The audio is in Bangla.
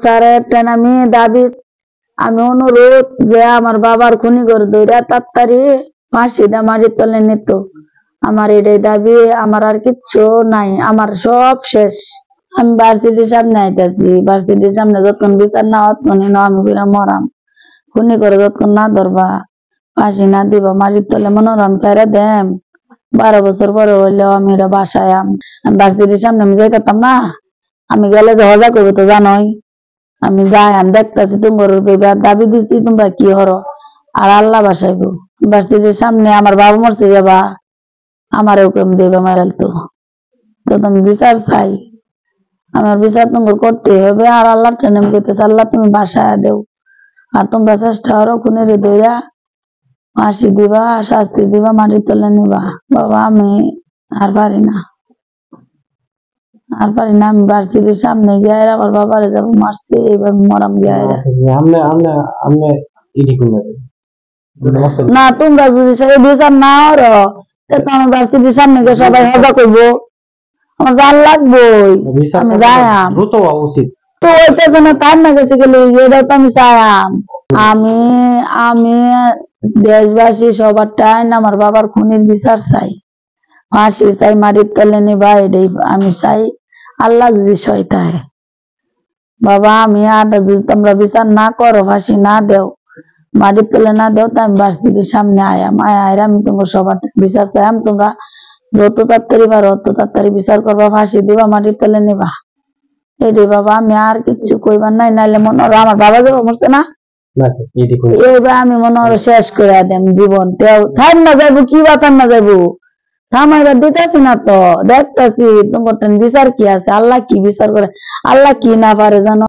স্যারের টেন আমি দাবি আমি অনুরোধ যে আমার বাবার খুনি করে দইরা তাড়াতাড়ি ফাঁসি দা মাটির তলে নিত। আমার এটাই দাবি, আমার আর কিচ্ছু নাই, আমার সব শেষ। আমি ভার্সিটির সামনে আইতেছি, ভার্সিটির সামনে যতক্ষণ বিচার না অতক্ষণই না আমি বিরা মরাম। খুনি করে যতক্ষণ না ধরবা, ফাঁসি না দিবা, মাটির তলে মনোরম ছেড়ে দেম। 12 বছর পরে হইলেও আমি এটা বাসায় আমি ভার্সিটির সামনে আমি যাইতাম না। আমি গেলে যে হজা করবো তো জানোই। আমি যাই, আমি দেখতেছি তোমার দাবি দিচ্ছি, তোমরা কি হরো আর আল্লাহ বাসাইব। ভার্সিটির সামনে আমার বাবা মরছে যাবা, আমার হুকুম দেবে মারাল তো তুমি বিচার চাই, আমার বিচার তোমার করতে হবে। আর আল্লাহ টেনে করতেছে, আল্লাহ তুমি বাসায় দেও। আর তোমরা চেষ্টা করো খুনের দইরা ফাঁসি দিবা, শাস্তি দিবা, মাটির তলে নিবা। বাবা আমি আর পারি না, আর পারি না। আমি ভার্সিটির সামনে গিয়ে আমার বাবারে যাবো মারছে, এইবার মরাম গিয়ে না। তোমরা যদি সেই বিচার না হরো আমার ভার্সিটির সামনে গিয়ে সবাই হজা করবো, আমার জাল লাগবোই। আমি যাইয়াম তো ওইটা যেন তার না গেছে গেলে এটাও তো আমি চাইয়াম। আমি আমি দেশবাসী সবার টাইম আমার বাবার খুনির বিচার চাই, ফাঁসি চাই, মাটির তলে নিবা, এটাই আমি চাই। আল্লাহ যদি সইতায় বাবা, আমি আর যদি তোমরা বিচার না করো, ফাঁসি না দেও, মাটির তলে না দেও, তো আমি ভার্সিটির সামনে আয়াম। আয় আমি তোমার সবার বিচার চাইম। তোমরা যত তাড়াতাড়ি পারো অত তাড়াতাড়ি বিচার করবা, ফাঁসি দিবা, মাটির তলে নিবা, এটাই বাবা। আমি আর কিচ্ছু কইবার নাই, নাইলে মনে হলো আমার বাবা যাবো মরছে না, এইবার আমি মনে হলো শেষ করে দেম জীবন। থাম না যাইবো, কি বা থাম না যাইবো, থামাইবার দিতেছি না তো, দেখতেছি তোমার বিচার কি আছে, আল্লাহ কি বিচার করে, আল্লাহ কি না পারে জানো।